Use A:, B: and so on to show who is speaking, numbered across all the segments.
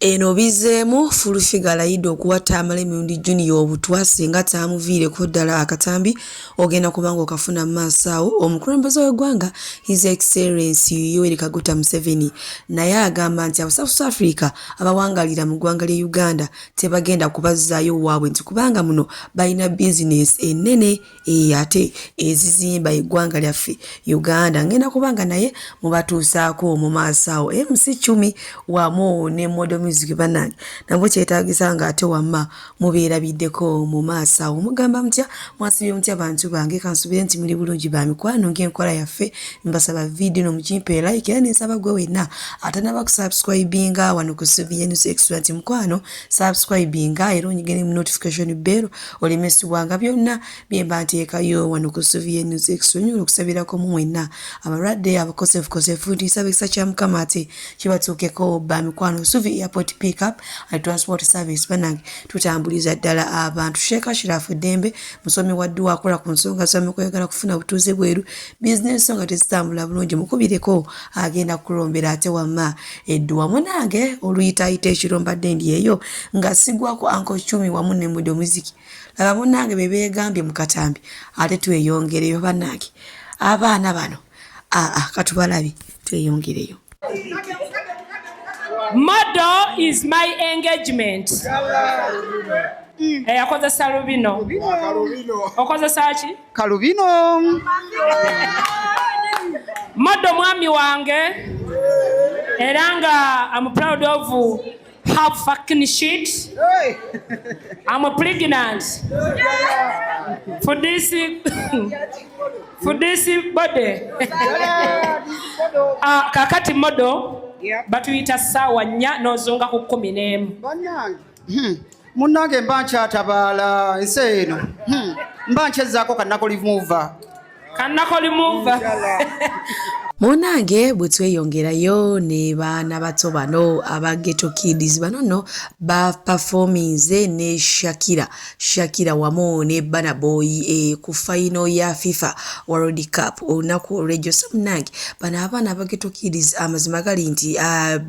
A: eno bizeemu Fulufigala yidde okuwatta Malemi Junior obutwa singa taamuviireko ddala akatambi ogenda kubanga okafuna mu maaso awo. Omukulembeze w'eggwanga His Excellency Yoweri Kaguta Museveni naye agamba nti aba South Africa abawangalira mu ggwanga lya Uganda tebagenda kubazzaayo waabwe nti kubanga muno balina bizinesi ennene ate ezizimba eggwanga lyaffe Uganda. Ngenda kubanga naye mubatuusaako mu maaso awo. MC Chumi wamu ne Modo Music banange nabo kyetaagisa nga ate wamma mubeerabiddeko mu maaso awo. Mugamba mutya mwasibye mutya abantu bange kansubire nti muli bulungi ba mikwano ng'enkola yaffe mbasaba video no mukimpe like era nensaba gwe wenna atanaba kusubscribinga wano ku Sylvia News Extra nti mukwano subscribinga era onyigire mu notification bell olemesibwanga byonna bye mba nteekayo wano ku Sylvia News Extra. Nyola okusabirako mu mwenna abalwadde abakosefu ntisaba ekisa kya Mukama ate kibatuukeko ba mikwano. Suvi Airport Pickup and Transport Service banange tutambuliza ddala abantu. Sheikh Ashrafu Dembe musomi wa dduwa akola ku nsonga z'okwagala kufuna butuuze bweru business nga tezitambula bulungi mukubireko agenda kulombera ate wamma edduwa. Munange oluyitaayita ekirombadde ndi eyo nga sigwako Uncle Chumi wamu ne Modo Music laba munange be beegambye mu katambi ate tweyongereyo banange abaana bano katubalabi tweyongereyo.
B: Modo is my engagement. Akoze salubino. Okoze sachi?
C: Kalubino.
B: Modo mwami wange. Eranga, I'm proud of half fucking shit. I'm pregnant. For this body. Kakati Modo. Batuyita sawa nya nozunga ku 11.
C: Munange mba nkyatabaala ensi eno mba nkyezzaako kannakolimuva.
A: Munange bwe tweyongerayo ne baana bato bano aba Ghetto Kids bano no ba performinze ne Shakira wamu ne Burna Boy ku final ya FIFA World Cup olunaku olw'ejjo. Munange bano abaana aba Ghetto Kids amazima gali nti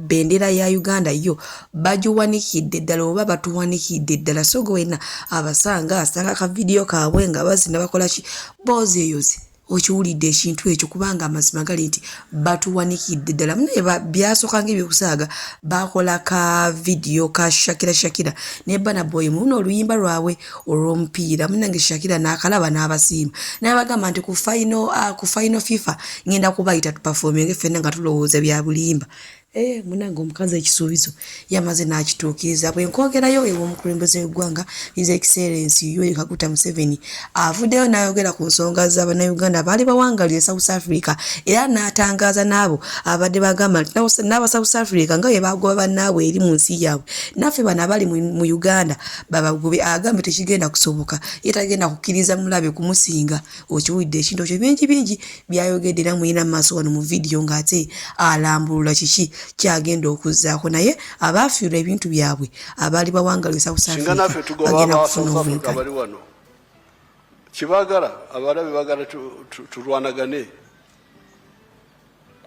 A: bendera ya Uganda yo bagiwanikidde ddala oba batuwanikidde ddala. Sogo wena abasanga asanga ka video kaabwe nga bazina bakola ki bozeyoze okiwulidde ekintu ekyo kubanga amazima gali nti batuwanikidde ddala. Munaye byasooka ng'ebyokusaaga bakola ka video ka Shakira ne Burna Boy muno oluyimba lwabwe olw'omupiira. Munange Shakira n'akalaba n'abasiima n'abagamba nti ku final FIFA ngenda kubayita tupafominge ffenna nga tulowooza bya bulimba. Munange omukazi ekisuubizo yamaze n'akituukiriza. Bwe nkwogerayo ew'omukulembeze w'eggwanga His Excellency Yoweri Kaguta Museveni avuddeyo n'ayogera ku nsonga z'Abannayuganda baali bawangalira South Africa era n'atangaaza n'abo abadde bagamba nti n'aba South Africa nga bwe bagoba bannaabwe eri mu nsi yaabwe naffe bano abali mu Uganda babagobe. Agambe tekigenda kusoboka ye tagenda kukkiriza mulabe kumusinga. Okiwulidde ekintu ekyo bingi byayogedde era muyina mu maaso wano mu vidiyo ng'ate alambulula kiki kyagenda okuzzaako naye abaafiirwa ebintu byabwe abaali bawangalira South Africa bagenda kufuna obwenkanya.
D: Abali wano kibagala abalabe bagala tulwanagane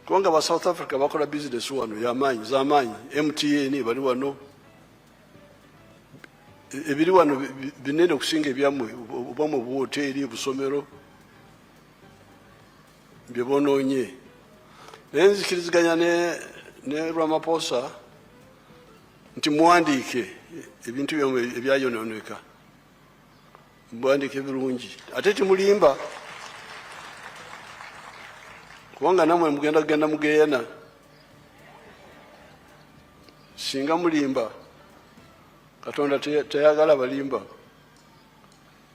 D: kubanga aba South Africa bakola business wano z'amaanyi MTN bali wano ebiri wano binene okusinga ebyamwe oba mu buhoteeri busomero bye bonoonye. Naye nzikiriziganya ne Ramaphosa nti muwandiike ebintu byomwe ebyayononeka muwandiike birungi ate timulimba kubanga namwe mugenda mugeeyana. Singa mulimba Katonda teyagala balimba.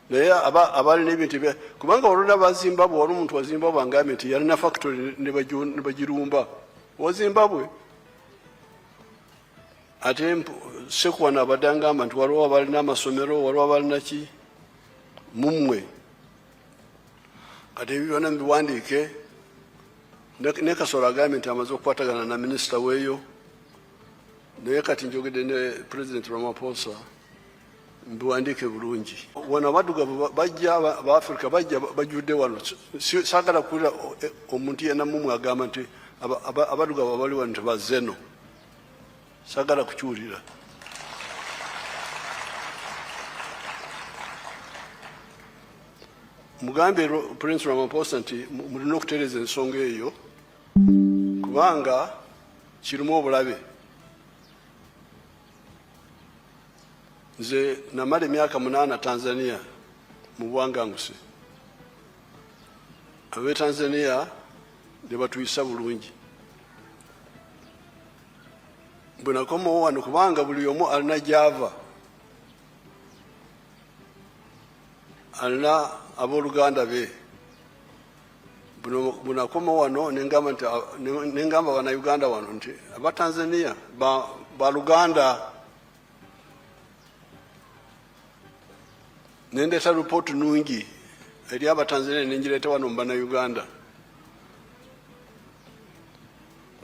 D: Naye abali n'ebintu kubanga olona ba Zimbabwe wali omuntu wa Zimbabwe angambe nti yalina factory ne bagirumba wa Zimbabwe ate Sekwana abadde angamba nti waliwo abalina amasomero waliwo abalina ki mumwe ate ebyo byonna mubiwandiike. Ne Kasolo agambe nti amaze okukwatagana na minisita weeyo naye kati njogedde ne President Ramaphosa mbiwandiike bulungi. Wano abaddugavu bajja Abafrika bajja bajjudde wano saagala kuwulira omuntu yenna mumwe agamba nti abaddugavu abali wano tebazeno. sagala kukiwulira. Mugambe Prince Ramaphosa nti mulina okutereeza ensonga eyo kubanga kirimu obulabe. Nze namala emyaka 8 Tanzania mu bwanganguse. Ab'e Tanzania ne batuyisa bulungi. Bwe nakomawo wano kubanga buli omu alina gy'ava. Alina abooluganda be. Bwe nakoma wano nengamba Bannayuganda wano nti Abatanzania baluganda. Nendeeta ripooti nungi eri Abatanzania nengireeta wano mu Bannayuganda.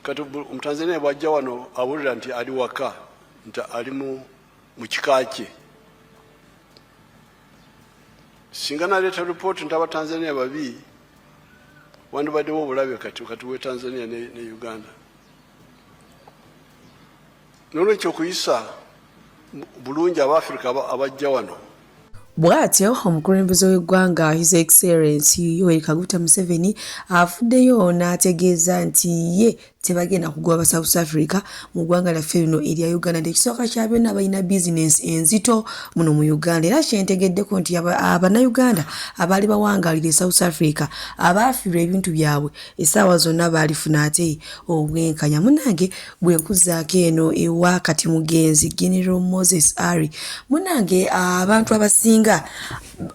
D: Kati Omutanzania bw'ajja wano awulira nti ali waka, nti ali mu kika kye. Singa naleeta ripooti nti Abatanzania babi, wandibaddewo obulabe kati we Tanzania ne Uganda. Nolwekyo okuyisa bulungi Abafrika abajja wano.
A: Bw'atyo omukulembeze w'eggwanga His Excellency Yoweri Kaguta Museveni afuddeyo n'ategeeza nti ye tebagenda kugoba South Africa mu ggwanga lyaffe lino erya Uganda. Ekisooka kya byonna balina bizinensi enzito muno mu Uganda, era kyentegeddeko nti Abannayuganda abaali bawangaalira South Africa abaafiirwa ebintu byabwe essaawa zonna baalifuna ate obwenkanya. Munnange bwe nkuzaako eno ewa kati mugenzi General Moses Ari, munnange abantu abasinga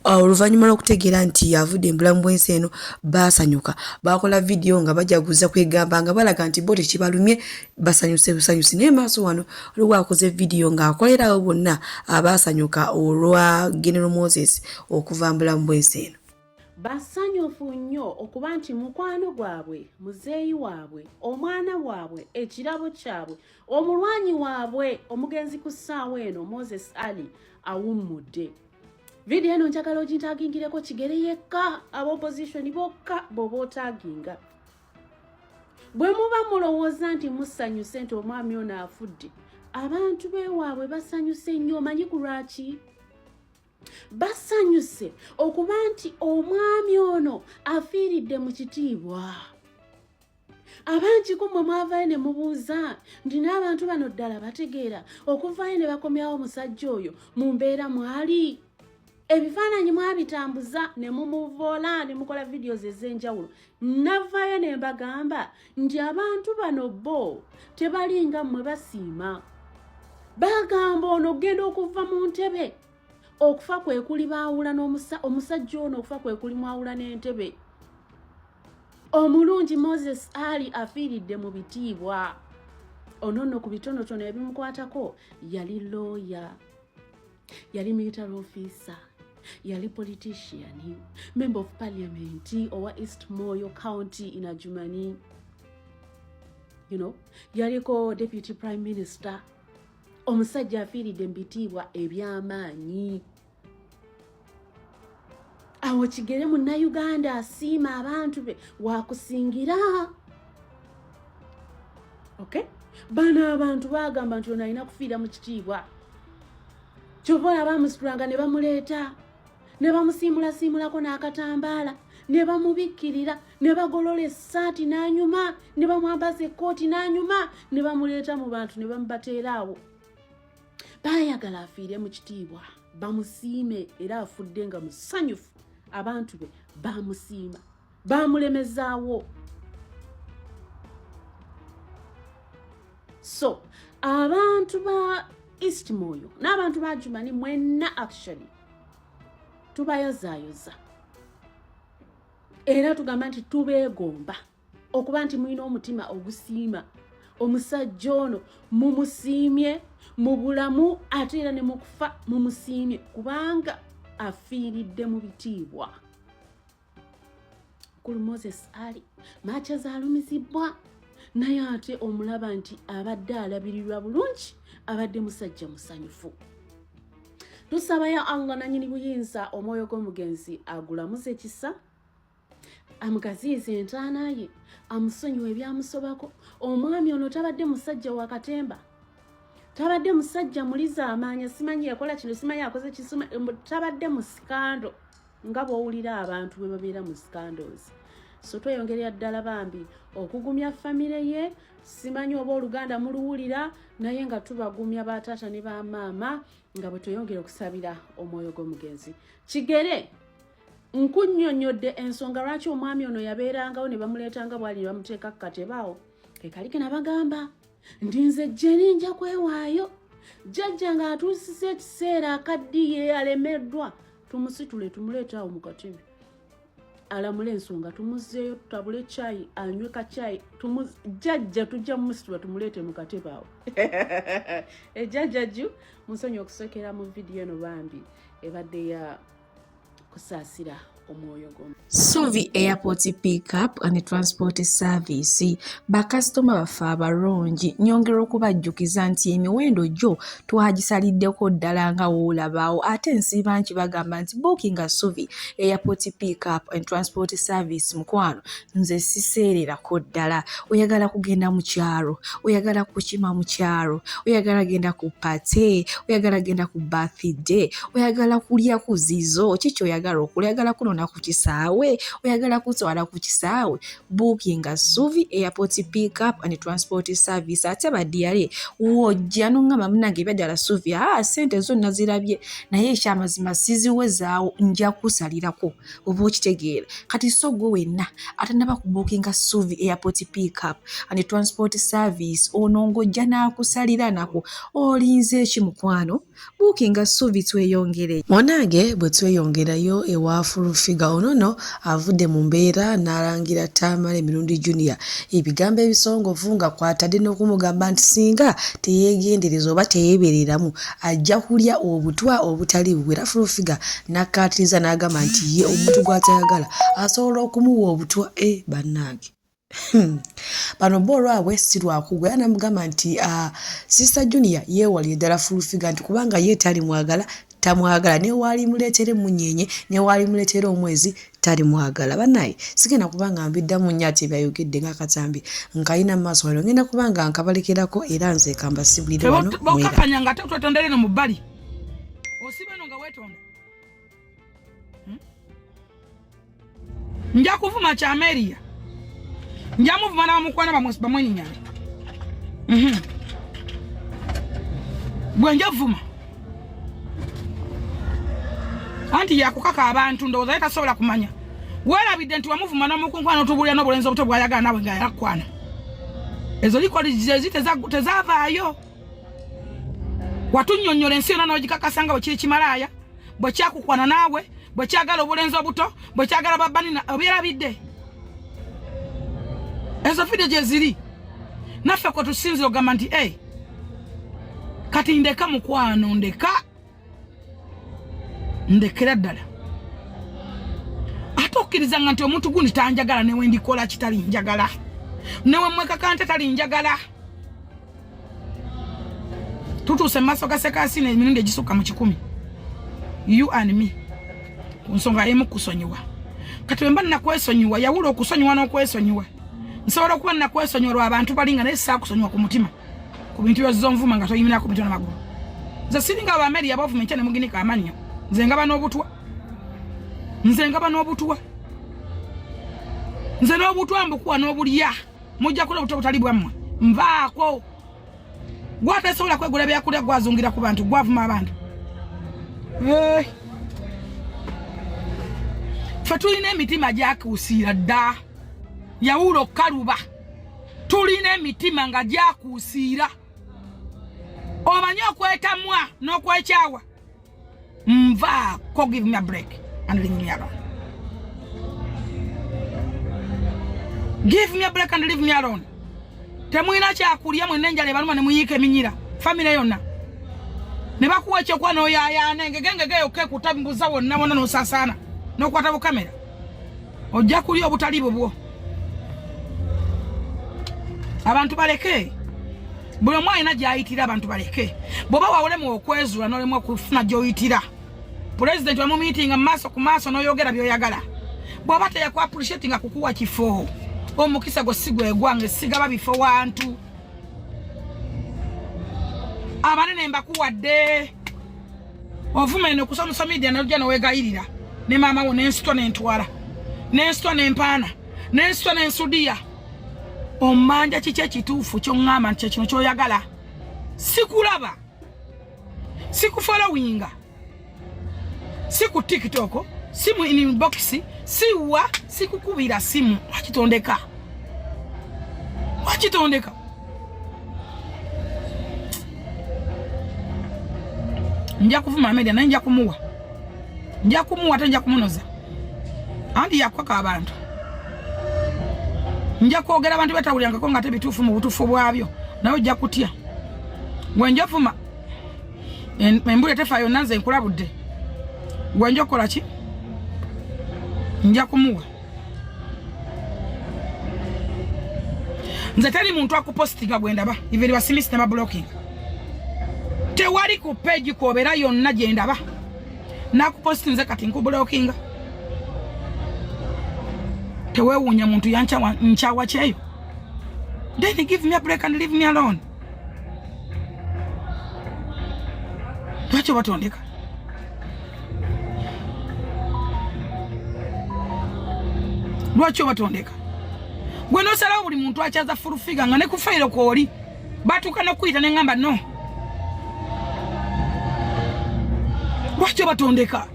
A: oluvannyuma lw'okutegeera nti yavudde embulamu bw'ensi eno baasanyuka, baakola vidiyo nga bajaguza kwegamba nga balaga nti bo tekibalumye, basanyuse busanyusi. Naye maaso wano waliwo akoze vidiyo ng'akolerawo bonna abaasanyuka olwa General Moses okuva mbulamu bw'ensi eno.
E: Basanyufu nnyo okuba nti mukwano gwabwe, muzeeyi waabwe, omwana waabwe, ekirabo kyabwe, omulwanyi waabwe, omugenzi ku ssaawa eno Moses Ali awummudde. Video eno njagala ogintagingireko Kigere yekka, ab'opposition bokka bw'oba otaaginga. Bwe muba mulowooza nti musanyuse nti omwami ono afudde, abantu beewaabwe basanyuse nnyo. Omanyi ku lwaki? Basanyuse okuba nti omwami ono afiiridde mu kitiibwa. Abangi kumwe mwavaayo ne mubuuza nti n'abantu bano ddala bategeera okuvaayo ne bakomyawo omusajja oyo mu mbeera mwali. Ebifaananyi mwabitambuza ne mumuvoola ne mukola videos ez'enjawulo. Navaayo ne mbagamba nti abantu bano bo tebalinga mmwe basiima. Bagamba ono ogenda okuva mu ntebe, okufa kwe kuli baawula omusajja ono, okufa kwe kuli mwawula n'entebe. Omulungi Moses Ali afiiridde mu bitiibwa. Ono nno ku bitonotono ebimukwatako yali lawyer, yali military officer, yali politician, member of parliament owa East Moyo County in Ajumani. You know, yaliko deputy prime minister. Omusajja afiiridde mu bitiibwa eby'amaanyi. Awo Kigere Munnayuganda asiima abantu be waakusingira. Okay? Bano abantu bagamba nti ono alina kufiira mu kitiibwa. Kyova bamusitulanga ne bamuleeta, ne bamusiimulako n'akatambaala, ne bamubikkirira, ne bagolola essaati n'anyuma, ne bamwambaza ekkooti n'anyuma, ne bamuleeta mu bantu ne bamubateera awo. Baayagala afiire mu kitiibwa, bamusiime era afudde nga musanyufu. Abantu be bamusiima, bamulemezaawo. So, abantu ba East Moyo n'abantu ba Jumani mwenna actually tubayozaayoza. Era tugamba nti tubeegomba okuba nti mulina omutima ogusiima. Omusajja ono mumusiimye mu bulamu ate era ne mu kufa mumusiimye kubanga afiiridde mu bitiibwa. Kulu Moses Ali maacha zaalumizibwa, naye ate omulaba nti abadde alabirirwa bulungi, abadde musajja musanyufu. Tusaba ya Allah nannyini buyinza omwoyo gw'omugenzi agulamuze ekisa, amugaziize entaana ye, amusonyiwe ebyamusobako. Omwami ono tabadde musajja wa katemba, tabadde musajja muliza amaanya simanyi yakola kino simanyi akoze kisuma tabadde mu scandal nga bw'owulira abantu bwe babeera mu scandals. So tweyongerera ddala bambi okugumya famire ye simanyi oba oluganda muluwulira naye nga tubagumya bataata ne bamaama nga bwe tweyongera okusabira omwoyo gw'omugenzi. Kigere nkunnyonnyodde ensonga lwaki omwami ono yabeerangawo ne bamuleetanga bwali ne bamuteeka ku katebaawo kekalike nabagamba ndi nze jjeri nja kwewaayo jjajja nga atuusisa ekiseera akaddiye alemeddwa tumusitule tumuleetaawo mu katebe alamule ensonga tumuzzeeyo tutabule chai anywe ka chai jjajja tujja mumusitula tumuleete mu katebe awo ejjajja ju musonyi okusekera mu vidiyo eno bambi ebadde ya kusaasira omwoyo gwo.
A: Suvi Airport Pickup and Transport Service bakasitoma baffe abalungi nyongera okubajjukiza nti emiwendo gyo twagisaliddeko ddala nga woolabaawo ate nsiiba nti bagamba nti bookinga Suvi Airport Pickup and Transport Service mukwano nze siseererako ddala. Oyagala kugenda mu kyalo, oyagala kukima mu kyalo, oyagala genda ku pate, oyagala genda ku birthday, oyagala kulya ku zizo, kiki oyagala okulya, oyagala kunona ku kisaawe, oyagala kutwala ku kisaawe, bookinga Suvi Airport Pickup and Transport Service. Ate badiyale wojja nongamba munange ebyadala Suvi sente zo nazirabye naye ekyamazima siziwezaawo nja kusalirako oba okitegeera kati so gwe wenna atanaba ku bookinga Suvi Airport Pickup and Transport Service ono ng'ojja n'akusalira nako olinze eki mukwano bookinga Suvi tweyongere monange bwe tweyongerayo ewa Furufiga onono avudde mu mbeera n'alangira Tamale Mirundi Junior ebigambo ebisongovu nga kwatadde n'okumugamba nti singa teyeegendereza oba teyeebereramu ajja kulya obutwa obutali buwera. Furufiga n'akkaatiriza n'agamba nti ye omuntu gw'atayagala asobola okumuwa obutwa bannange. Bano bolwabwe si lwakugwa yanamugamba nti Sister Junior yeewalire ddala Furufiga nti kubanga ye tali mwagala tamwagala ne wali muleetere munyenye ne wali muleetere omwezi tali mwagala. Banaye sigenda kubanga mbiddamu nnyati byayogedde ng'akatambi nkayina maaso wano ngenda kubanga nkabalekerako era nze kamba sibulire wano mwera
F: bokakanya ate tutondere no mubali osibe no nga wetonda nja kuvuma cha Ameria nja muvuma na mukwana bamwesi bamweni nyali bwenja vuma anti yakukaka abantu ndoza yatasobola kumanya werabidde nti wamuvuma n'omukunkwano otubulya n'obulenzi obuto bwayagala nawe nga yakwana ezo likoli zite tezavaayo watunnyonnyola ensi yonna n'ogikakasanga bwe kiri kimalaaya bwe kyakukwana naawe bwe kyagala obulenzi obuto bwe kyagala babbani obyerabidde ezo video gye ziri naffe kwe tusinzira ogamba nti kati ndeka mukwano ndekera ddala ate okkirizanga nti omuntu gundi tanjagala newe ndikola kitali njagala newe mwekakante tali njagala tutuuse maaso ga Ssekasine emirundi egisukka mu 100 you and me ku nsonga emu kusonyiwa kati bwe mba nnakwesonyiwa yawula okusonyiwa n'okwesonyiwa nsobola okuba nnakwesonyiwa lwa abantu balinga naye saakusonyiwa ku mutima ku bintu byozizonvuma nga toyimirako ku bintu n'amagulu nze siringa Abameri abavuma enkya ne muginika amannya nze ngaba n'obutwa nze n'obutwa mbukuwa n'obulya mujja kula obuto butali bwammwe nvaako gwatesobola kwegula byakulya gwazungira ku bantu gwavuma abantu ffe tulina emitima gyakuusiira dda yawulo okkaluba tulina emitima nga gyakuusiira omanyi okwetamwa n'okwekyawa nvaako give me a break and leave me alone. Give me a break and leave me alone. Temuina kyakulya mwenna enjala ebaluma ne muyiika eminyira famire yonna ne bakuwa ekyokuwa n'oyaayaana engegengege okekutambuza wonna wonna n'osaasaana n'okwata bukamera ojja kulya obutali bubwo. Abantu baleke buli omu alina gy'ayitira abantu baleke bw'oba wawulemu okwezuula n'olemu okufuna gy'oyitira pulezidenti wa mu miitinga maaso ku maaso n'oyogera by'oyagala bw'oba teyaku appreciatinga kukuwa kifo omukisa gwo si gwegwange sigaba bifo wantu abanene mbakuwadde ovuma eno kusoma social media n'ojja n'owegayirira ne maama wo n'ensitwa n'entwala n'ensitwa n'empaana n'ensitwa n'ensudiya omanja kiki ekituufu ky'oŋŋamba nti kyekino ky'oyagala sikulaba sikufollowinga si ku TikTok si mu inbox si wa sikukubira simu wakitondeka nja kuvuma media na nja kumuwa tenja kumunoza andi yakwaka abantu nja kwogera abantu betawulyanga ko ngate bituufu mu butuufu bwabyo nawe ojja kutya gwenja fuma embule tefayo nanze nkulabudde gwenja kola ki nja kumuwa nze teri muntu akupostinga gwendaba iveri basimisi ne blocking tewali ku page kwobera yonna gyendaba nakupostinze kati nkublockinga tewewuunya muntu nchawa kyeyo then give me a break and leave me alone lwaki batondeka gwe nosalawo buli muntu akyaza fulufiga nga ne kufairo kwoli batuuka nokuyita neŋŋamba no lwaki batondeka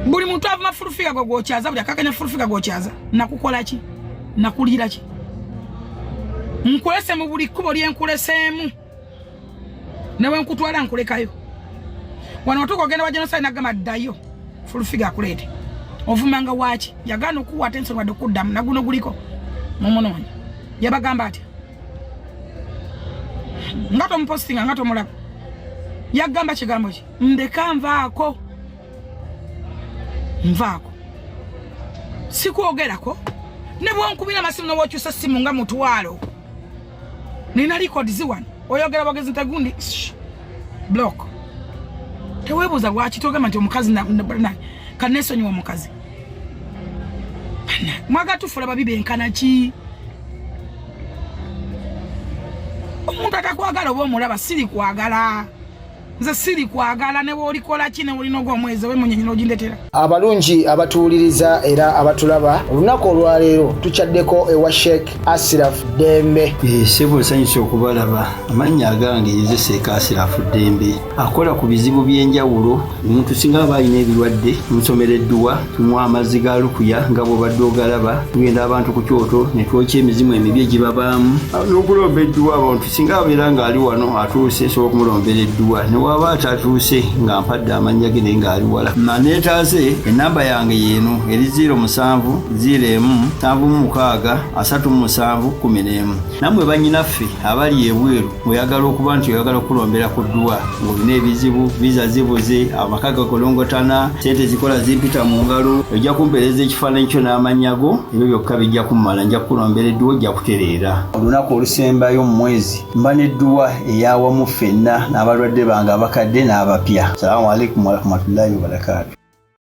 F: buli muntu avuma fulufiga gwe gwokyaza buli akakanya fulufiga gwokyaza nakukola ki nakuliira ki nkulese mu buli kkubo lyenkuleseemu newe nkutwala nkulekayo wano watuuka ogenda wagenocide nagamba ddayo fulufiga akuleete ovumanga waki yagana okuwa atensoni wadde okuddamu naguno guliko mumunoonya yabagamba atya nga tomupostinga nga tomulaba yagamba kigambo ki ndeka nvaako sikwogerako ne bwonkubira amasimu nowokyusa simu nga mutwalo nina likodi ziwano oyogera bagezi ntagundi block tewebuuza lwaki togamba nti omukazi kanesonyiwa omukazi mwagatufula babi benkana ki omuntu atakwagala oba omulaba siri kwagala nze siri kwagala ne woolikola ki ne wolina ogw'omwezi oba emunyenyi n'ogindetera.
G: Abalungi abatuwuliriza era abatulaba olunaku olwaleero tukyaddeko ewa Sheikh Ashraf Dembe.
H: Ssebo nsanyusa okubalaba. Amannya agange nze Sheikh Ashraf Dembe akola ku bizibu by'enjawulo. Omuntu singa aba alina ebirwadde musomereddwa tunywa amazzi ga lukuya nga bw'obadde ogalaba tugenda abantu ku kyoto ne twokya emizimu emibi egibabaamu n'okulomba edduwa abantu singa abeera ng'ali wano atuuse sobola okumulombera edduwa waba atatuuse nga mpadde amannya ge naye ng'ali wala maneetaase enamba yange yeeno eri 0707763711 nammwe bannyinaffe abali ebweru oyagala okuba nti oyagala okulombera ku dduwa ng'olina ebizibu viza zibuze amaka gakolongotana sente zikola zimpita mu ngalo ojja kumpeereza ekifaananyi kyo n'amannya go ebyo byokka bijja kummala nja kukulombera edduwa ojja kutereera olunaku olusembayo mu mwezi mba n'edduwa eyawamu ffenna n'abalwadde bange abakadde n'abapya. Assalamu alaikum warahmatullahi wabarakatuh.